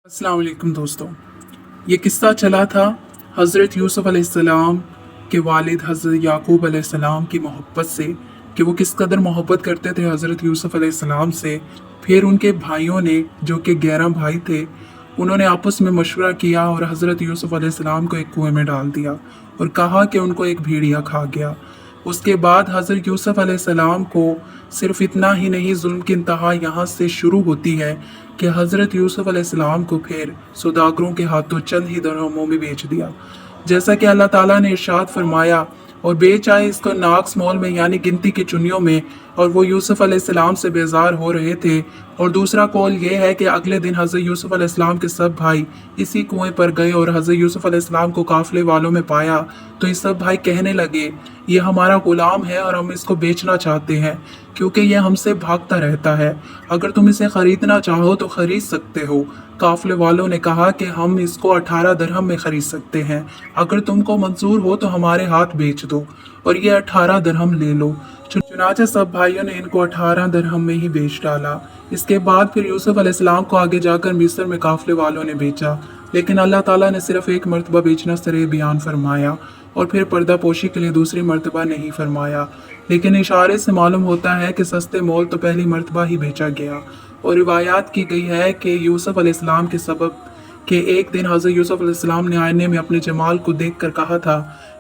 अस्सलाम वालेकुम दोस्तों। ये किस्सा चला था हज़रत यूसुफ़ अलैहिस्सलाम के वालिद हज़रत याकूब अलैहिस्सलाम की मोहब्बत से कि वो किस कदर मोहब्बत करते थे हज़रत यूसुफ़ अलैहिस्सलाम से। फिर उनके भाइयों ने, जो कि 11 भाई थे, उन्होंने आपस में मशवरा किया और हज़रत यूसुफ़ अलैहिस्सलाम को एक कुएं में डाल दिया और कहा कि उनको एक भेड़िया खा गया। उसके बाद हज़रत यूसुफ़ अलैहिस्सलाम को सिर्फ इतना ही नहीं, जुल्म की इंतहा यहाँ से शुरू होती है कि हज़रत यूसुफ़ अलैहिस्सलाम को फिर सौदागरों के हाथों चंद ही दिरहमों में बेच दिया। जैसा कि अल्लाह ताला ने इरशाद फरमाया, और बेच आए इसको नाक्स मोल में, यानी गिनती की चुनियों में, और वो यूसुफ़ अलैहिस्सलाम से बेजार हो रहे थे। और दूसरा कौल ये है कि अगले दिन हज़रत यूसुफ़ अलैहिस्सलाम के सब भाई इसी कुएं पर गए और हज़रत यूसुफ़ अलैहिस्सलाम को काफ़िले वालों में पाया तो ये सब भाई कहने लगे, ये हमारा गुलाम है और हम इसको बेचना चाहते हैं क्योंकि ये हमसे भागता रहता है। अगर तुम इसे ख़रीदना चाहो तो ख़रीद सकते हो। काफ़िले वालों ने कहा कि हम इसको 18 दिरहम में ख़रीद सकते हैं। अगर तुमको मंजूर हो तो हमारे हाथ बेच दो और ये 18 दिरहम ले लो। चुनाचे सब भाइयों ने इनको 18 दिरहम में ही बेच डाला। इसके बाद फिर यूसुफ अलैहिस्सलाम को आगे जाकर मिस्र में काफ़िले वालों ने बेचा, लेकिन अल्लाह ताला ने सिर्फ एक मरतबा बेचना सरे बयान फरमाया और फिर पर्दा पोशी के लिए दूसरी मरतबा नहीं फरमाया। लेकिन इशारे से मालूम होता है कि सस्ते मोल तो पहली मरतबा ही बेचा गया। और रिवायात की गई है कि यूसुफ अलैहिस्सलाम के सबब कि एक दिन हज़रत यूसुफ अलैहिस्सलाम ने आईने में अपने जमाल को देखकर कहा था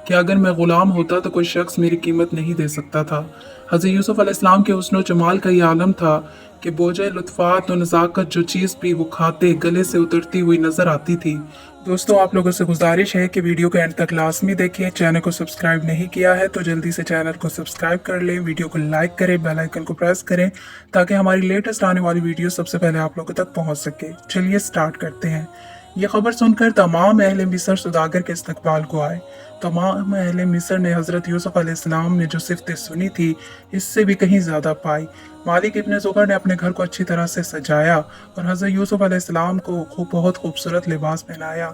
कि अगर मैं ग़ुलाम होता तो कोई शख्स मेरी कीमत नहीं दे सकता था। हज़रत यूसुफ अलैहिस्सलाम के हुस्न व जमाल का ये आलम था कि बोझे लुत्फ़ात और नज़ाकत जो चीज़ भी वो खाते गले से उतरती हुई नज़र आती थी। दोस्तों, आप लोगों से गुजारिश है कि वीडियो को एंड तक लाजमी देखें। चैनल को सब्सक्राइब नहीं किया है तो जल्दी से चैनल को सब्सक्राइब कर लें, वीडियो को लाइक करें, बेल आइकन को प्रेस करें ताकि हमारी लेटेस्ट आने वाली वीडियो सबसे पहले आप लोगों तक पहुंच सके। चलिए स्टार्ट करते हैं। ये खबर सुनकर तमाम अहले मिस्र सौदागर के इस्तकबाल को आए। तमाम अहले मिस्र ने हज़रत यूसुफ अलैहिस्सलाम ने जो सिफ़तें सुनी थी इससे भी कहीं ज़्यादा पाई। मालिक इब्न ज़ुगर ने अपने घर को अच्छी तरह से सजाया और हज़रत यूसुफ अलैहिस्सलाम को बहुत खूबसूरत लिबास पहनाया।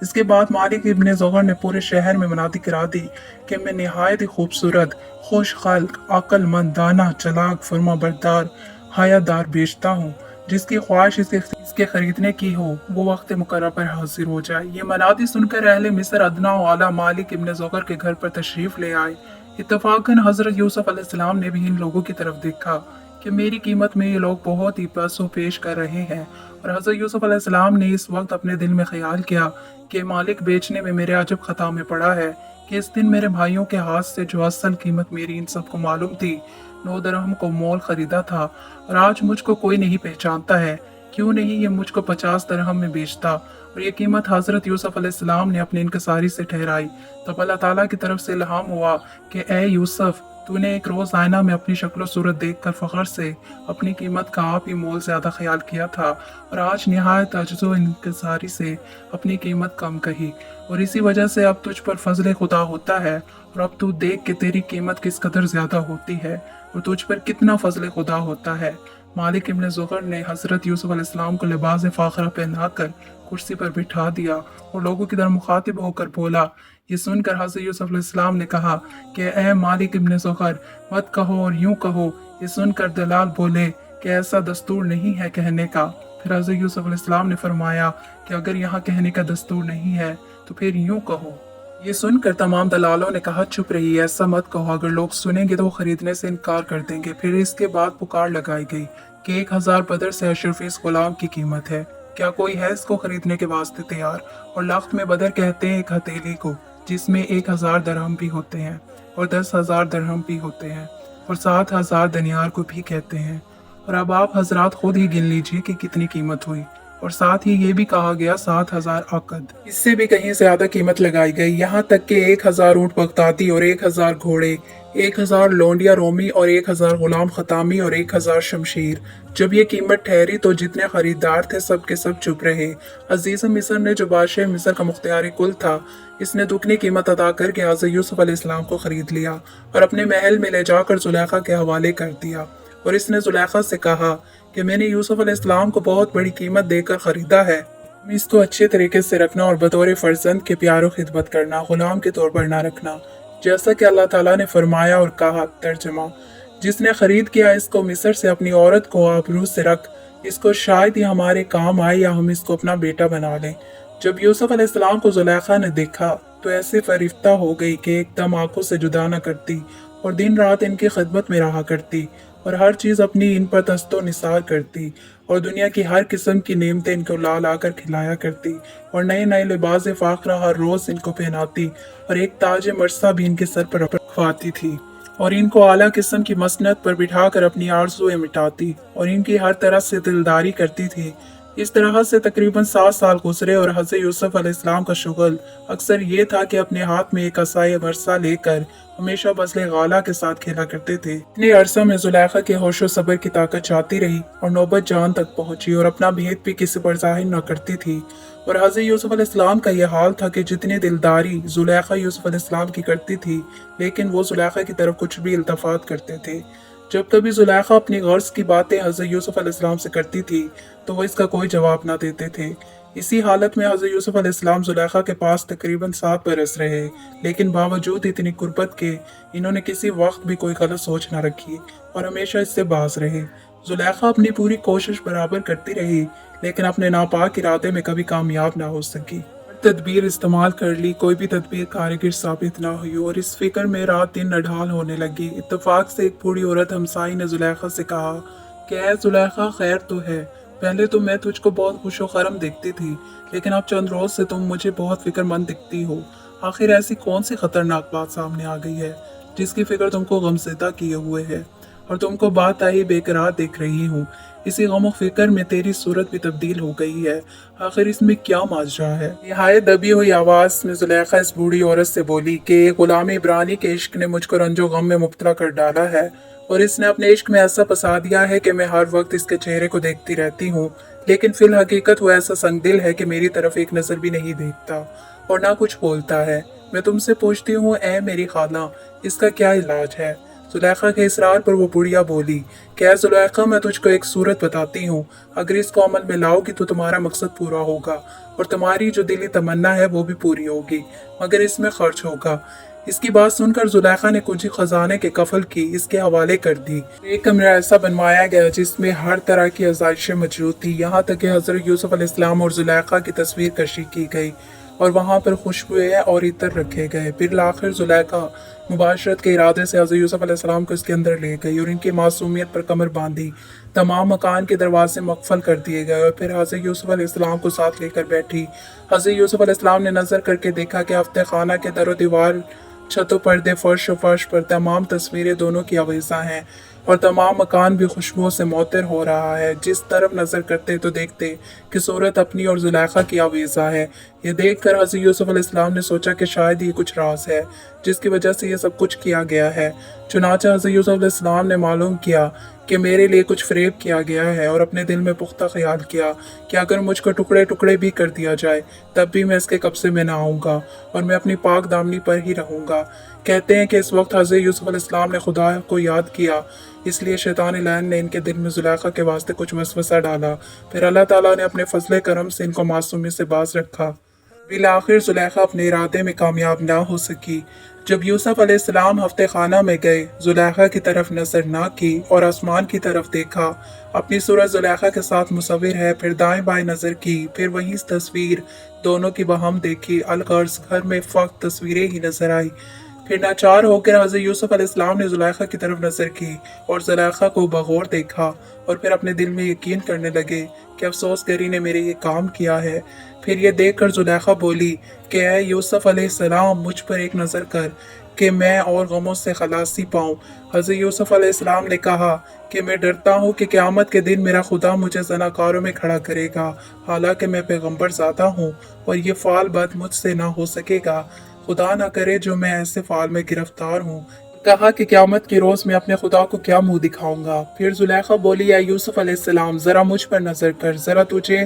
इसके बाद मालिक इब्न ज़ुगर ने पूरे शहर में मनादी करा दी कि मैं नहायत ही खूबसूरत, खुश खल्क, अक्लमंद, दाना, चलाक, फर्माबरदार, हयादार बेचता हूँ। जिसकी ख्वाहिश इसके खरीदने की हो वो वक्त मुकर्रर पर हाजिर हो जाए। ये मनादी सुनकर अहले मिस्र अदना वाला मालिक इब्न ज़ुगर के घर पर तशरीफ़ ले आए। इत्तफाकन हज़रत यूसुफ अलैहिस्सलाम ने भी इन लोगों की तरफ देखा कि मेरी कीमत में ये लोग बहुत ही पैसों पेश कर रहे हैं। और हज़रत यूसुफ अलैहिस्सलाम ने इस वक्त अपने दिल में ख्याल किया कि मालिक बेचने में मेरे अजब ख़ता में पड़ा है कि इस दिन मेरे भाइयों के हाथ से जो असल कीमत मेरी इन सबको मालूम थी 9 दिरहम को मोल खरीदा था और आज मुझको कोई नहीं पहचानता है। क्यों नहीं ये मुझको 50 दिरहम में बेचता। और ये कीमत हज़रत यूसुफ अलैहिस्सलाम ने अपने इनकसारी से ठहराई। तब अल्लाह ताला की तरफ से इल्हाम हुआ कि ए यूसुफ, तूने एक रोज़ आईना में अपनी शक्ल सूरत देखकर फ़ख्र से अपनी कीमत का आप ही मोल ज़्यादा ख्याल किया था और आज निहायत अज्ज़ो इनकसारी से अपनी कीमत कम कही और इसी वजह से अब तुझ पर फजल खुदा होता है। और अब तू देख कि तेरी कीमत किस कदर ज़्यादा होती है और तुझ पर कितना फजल खुदा होता है। मालिक इब्न ज़ुगर ने हज़रत यूसुफ अलैहिस्सलाम को लिबास फ़ाखरा पहनाकर कुर्सी पर बिठा दिया और लोगों की तरह मुखातिब होकर बोला। ये सुनकर हज़रत यूसुफ अलैहिस्सलाम ने कहा कि ए मालिक इब्न ज़ुगर, मत कहो और यूं कहो। ये सुनकर दलाल बोले कि ऐसा दस्तूर नहीं है कहने का। फिर हज़रत यूसुफ अलैहिस्सलाम ने फरमाया कि अगर यहाँ कहने का दस्तूर नहीं है तो फिर यूं कहो। ये सुनकर तमाम दलालों ने कहा, चुप रहिए, ऐसा मत कहो, अगर लोग सुनेंगे तो वो खरीदने से इनकार कर देंगे। फिर इसके बाद पुकार लगाई गई कि 1000 बदर से अशरफ इस गुलाम की कीमत है। क्या कोई है इसको खरीदने के वास्ते तैयार। और लख्त में बदर कहते हैं एक हथेली को, जिसमें 1000 दिरहम भी होते हैं और 10,000 दिरहम भी होते हैं और 7,000 दनियार को भी कहते हैं। और अब आप हजरात खुद ही गिन लीजिए कि कितनी कीमत हुई। और साथ ही ये भी कहा गया 7,000 अकद, इससे भी कहीं ज्यादा कीमत लगाई गई। यहाँ तक कि 1000 ऊँट बगदादी और 1000 घोड़े, 1000 लोंडिया रोमी और 1000 गुलाम खतामी और 1000 शमशीर। जब ये कीमत ठहरी तो जितने खरीदार थे सब के सब चुप रहे। अजीज मिस्र ने, जो बादशाह मिस्र का मुख्तियारी कुल था, इसने दुगनी कीमत अदा करके हज़रत यूसुफ अलैहिस्सलाम को खरीद लिया और अपने महल में ले जाकर जुलेखा के हवाले कर दिया। और इसने जुलेखा से कहा कि मैंने यूसुफ अलैहिस्सलाम को बहुत बड़ी कीमत देकर खरीदा है, इसको अच्छे तरीके से रखना और बतौर फर्जंद के प्यारो खिदमत करना, गुलाम के तौर पर ना रखना, जैसा कि अल्लाह ताला ने फरमाया और कहा। तर्जमा, जिसने खरीद किया इसको मिस्र से अपनी औरत को आबरू से रख, इसको शायद ये हमारे काम आए या हम इसको अपना बेटा बना लें। जब यूसुफ अलैहिस्सलाम को जुलेखा ने देखा तो ऐसे फरिफ्ता हो गई कि एकदम आंखों से जुदा न करती और दिन रात इनकी खिदमत में रहा करती और हर चीज़ अपनी इन पर दस्तो निसार करती और दुनिया की हर किस्म की नेमतें इनको ला ला कर खिलाया करती और नए नए लिबास फ़ाखरा हर रोज़ इनको पहनाती और एक ताज मर्सा भी इनके सर पर रखवाती थी और इनको आला किस्म की मसनत पर बिठाकर अपनी आरज़ुएं मिटाती और इनकी हर तरह से दिलदारी करती थी। इस तरह से तकरीबन 7 साल गुजरे और हज़रत यूसुफ अलैहिस्सलाम का शुगल अक्सर ये था कि अपने हाथ में एक असाए मरसा लेकर हमेशा बसले गाला के साथ खेला करते थे। इतने अरसा में जुलेखा के होशो सब्र की ताकत जाती रही और नौबत जान तक पहुंची और अपना भेद भी किसी पर जाहिर न करती थी। और हज़रत यूसुफ अलैहिस्सलाम का यह हाल था कि जितनी दिलदारी जुलेखा यूसुफ अलैहिस्सलाम की करती थी, लेकिन वो जुलेखा की तरफ कुछ भी इल्तफात करते थे। जब कभी जुलेखा अपनी गर्ज की बातें हज़रत यूसुफ अलैहिस्सलाम से करती थी तो वो इसका कोई जवाब ना देते थे। इसी हालत में हज़रत यूसुफ अलैहिस्सलाम जुलेखा के पास तकरीबन 7 बरस रहे, लेकिन बावजूद इतनी कुर्बत के इन्होंने किसी वक्त भी कोई गलत सोच न रखी और हमेशा इससे बाज रहे। जुलेखा अपनी पूरी कोशिश बराबर करती रही, लेकिन अपने नापाक इरादे में कभी कामयाब ना हो सकी। तदबीर इस्तेमाल कर ली, कोई भी तदबीर कारगर साबित ना हुई और इस फिक्र में रात दिन नढाल होने लगी। इत्तेफाक से एक बूढ़ी औरत हमसाई ने जुलेखा से कहा कि ऐ जुलेखा, खैर तो है। पहले तो मैं तुझको बहुत खुशो खरम देखती थी, लेकिन अब चंद रोज से तुम मुझे बहुत फिक्रमंद दिखती हो। आखिर ऐसी कौन सी खतरनाक बात सामने आ गई है जिसकी फिक्र तुमको गमज़दा किए हुए है और तुमको बात आई बेकरार देख रही हूँ। इसी गम फिक्र में तेरी सूरत भी तब्दील हो गई है। आखिर इसमें क्या माजरा है? निहायत दबी हुई आवाज में जुलेखा इस बूढ़ी औरत से बोली कि गुलाम इब्रानी के इश्क ने मुझको रंजो गम में मुब्तला कर डाला है और इसने अपने इश्क में ऐसा फंसा दिया है कि मैं हर वक्त इसके चेहरे को देखती रहती हूँ, लेकिन फिल हकीकत वो ऐसा संगदिल है कि मेरी तरफ एक नजर भी नहीं देखता और ना कुछ बोलता है। मैं तुमसे पूछती हूँ, ऐ मेरी खाला, इसका क्या इलाज है? जुलेखा के इसरार पर वो बुढ़िया बोली, क्या जुलेखा, मैं तुझको एक सूरत बताती हूँ, अगर इसको अमल में लाओगी तो तुम्हारा मकसद पूरा होगा और तुम्हारी जो दिली तमन्ना है वो भी पूरी होगी, मगर इसमें खर्च होगा। इसकी बात सुनकर जुलेखा ने कुछ खजाने के कफल की इसके हवाले कर दी। एक कमरा ऐसा बनवाया गया जिसमें हर तरह की आज़ाइशें मौजूद थी, यहाँ तक कि हज़रत यूसुफ अलैहिस्सलाम और जुलेखा की तस्वीर कशी की गई और वहाँ पर खुशबुएं और इतर रखे गए। फिर आखिर जुलेखा मुबाशरत के इरादे से हज़रत यूसुफ अलैहिस्सलाम को इसके अंदर ले गई और इनकी मासूमियत पर कमर बांधी। तमाम मकान के दरवाजे मकफल कर दिए गए और फिर हज़रत यूसुफ अलैहिस्सलाम को साथ लेकर बैठी। हज़रत यूसुफ अलैहिस्सलाम ने नजर करके देखा कि हफ्ते खाना के दरो दीवार, छतों, पर्दे, फर्श पर तमाम तस्वीरें दोनों की आवेज़ा हैं और तमाम मकान भी खुशबुओं से मुअत्तर हो रहा है। जिस तरफ नजर करते तो देखते कि सूरत अपनी और जुलेखा की आवेज़ा है। ये देखकर हज़रत यूसुफ अलैहिस्सलाम ने सोचा कि शायद ये कुछ राज है जिसकी वजह से ये सब कुछ किया गया है। चुनांचे हज़रत यूसुफ अलैहिस्सलाम ने मालूम किया कि मेरे लिए कुछ फ़रेब किया गया है और अपने दिल में पुख्ता ख्याल किया कि अगर मुझको टुकड़े टुकड़े भी कर दिया जाए तब भी मैं इसके कब्ज़े में ना आऊँगा और मैं अपनी पाक दामनी पर ही रहूँगा। कहते हैं कि इस वक्त हज़रत यूसुफ अलैहिस्सलाम ने खुदा को याद किया, इसलिए शैतान लैन ने इनके दिल में जुलेखा के वास्ते कुछ वसवसा डाला। फिर अल्लाह ताला ने अपने फजले करम से इनको मासूमी से बाज रखा। बिल आखिर जुलेखा अपने इरादे में कामयाब ना हो सकी। जब यूसुफ अलैहिस्सलाम हफ्ते खाना में गए, जुलेखा की तरफ नजर ना की और आसमान की तरफ देखा। अपनी सूरत जुलेखा के साथ मुसविर है, फिर दाएं बाएं नजर की, फिर वही तस्वीर दोनों की बहम देखी। अलगर्ज घर में फक्त तस्वीरें ही नजर आई। फिर नाचार होकर हज़रत यूसुफ अलैहिस्सलाम ने जुलेखा की तरफ नजर की और जुलेखा को बगौर देखा और फिर अपने दिल में यकीन करने लगे कि अफसोसगरी ने मेरे ये काम किया है। फिर ये देखकर जुलेखा बोली कि ऐ यूसुफ अलैहिस्सलाम, मुझ पर एक नज़र कर कि मैं और गमों से खलासी पाऊँ। हज़रत यूसुफ अलैहिस्सलाम ने कहा कि मैं डरता हूँ कि क़यामत के दिन मेरा खुदा मुझे ज़नाकारों में खड़ा करेगा, हालांकि मैं पैगंबर ज़ादा हूँ और ये फ़ाल बद मुझसे ना हो सकेगा। खुदा ना करे जो मैं ऐसे फाल में गिरफ्तार हूँ। कहा कि क़यामत के रोज़ मैं अपने खुदा को क्या मुंह दिखाऊंगा। फिर जुलेखा बोली, या यूसुफ अलैहिस्सलाम, ज़रा मुझ पर नज़र कर, ज़रा तुझे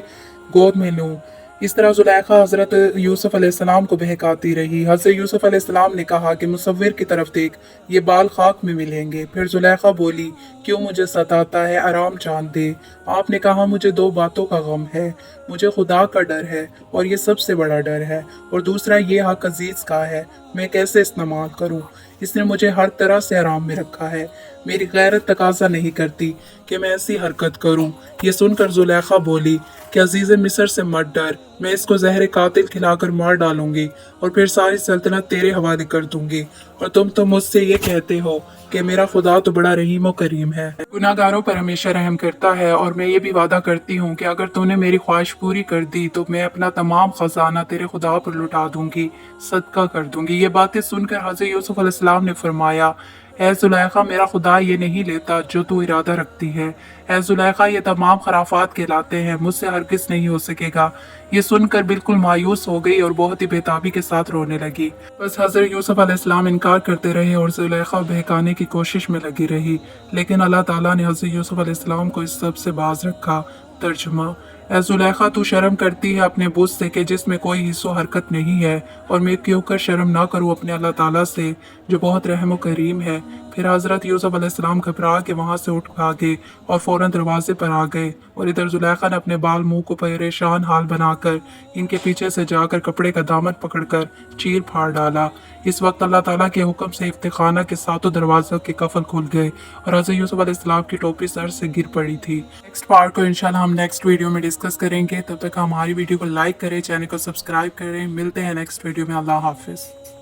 गोद में लूँ। इस तरह जुलेखा हज़रत यूसुफ अलैहिस्सलाम को बहकाती रही। हज़रत यूसुफ अलैहिस्सलाम ने कहा कि मुसव्विर की तरफ देख, ये बाल खाक में मिलेंगे। फिर जुलेखा बोली, क्यों मुझे सताता है, आराम जान दे। आपने कहा मुझे 2 बातों का गम है, मुझे खुदा का डर है और ये सबसे बड़ा डर है, और दूसरा ये हक अजीज का है, मैं कैसे इस्तेमाल करूं? इसने मुझे हर तरह से आराम में रखा है, मेरी गैरत तकाजा नहीं करती कि मैं ऐसी हरकत करूं। ये सुनकर जुलेखा बोली कि अजीज मिस्र से मत डर, मैं इसको जहर कातिल खिलाकर मार डालूंगी और फिर सारी सल्तनत तेरे हवाले कर दूंगी, और तुम तो मुझसे ये कहते हो कि मेरा खुदा तो बड़ा रहीम और करीम है, गुनाहगारों पर हमेशा रहम करता है, और मैं ये भी वादा करती हूँ कि अगर तूने मेरी ख्वाहिश पूरी कर दी तो मैं अपना तमाम खजाना तेरे खुदा पर लुटा दूंगी, सदका कर दूंगी। ये बातें सुनकर हज़रत यूसुफ अलैहिस्सलाम ने फरमाया, ए जुलेखा, मेरा खुदा ये नहीं लेता जो तू इरादा रखती है। ए जुलेखा, ये तमाम खराफात कहलाते हैं, मुझसे हरगिज नहीं हो सकेगा। ये सुनकर बिल्कुल मायूस हो गई और बहुत ही बेताबी के साथ रोने लगी। बस हज़रत यूसुफ अलैहिस्सलाम इनकार करते रहे और जुलेखा बहकाने की कोशिश में लगी रही, लेकिन अल्लाह ताला ने हज़रत यूसुफ अलैहिस्सलाम को इस सब से बाज रखा। तर्जुमा: ए जुलेखा, तू शर्म करती है अपने बुत से कि जिसमें कोई हिस्सो हरकत नहीं है, और मैं क्यों कर शर्म ना करूं अपने अल्लाह ताला से जो बहुत रहम और करीम है। फिर हज़रत यूसुफ अलैहिस्सलाम घबरा के वहाँ से उठ भागे और फौरन दरवाजे पर आ गए, और इधर जुलेखा ने अपने बाल मुंह को परेशान हाल बनाकर इनके पीछे से जाकर कपड़े का दामन पकड़कर चीर फाड़ डाला। इस वक्त अल्लाह ताला के हुक्म से इफ्तिखाना के सातों दरवाज़ों के कफल खुल गए और हज़रत यूसुफ अलैहिस्सलाम की टोपी सर से गिर पड़ी थी। नेक्स्ट पार्ट को इंशाल्लाह हम नेक्स्ट वीडियो में डिस्कस करेंगे। तब तक हमारी वीडियो को लाइक करें, चैनल को सब्सक्राइब करें। मिलते हैं नेक्स्ट वीडियो में। अल्लाह हाफिज़।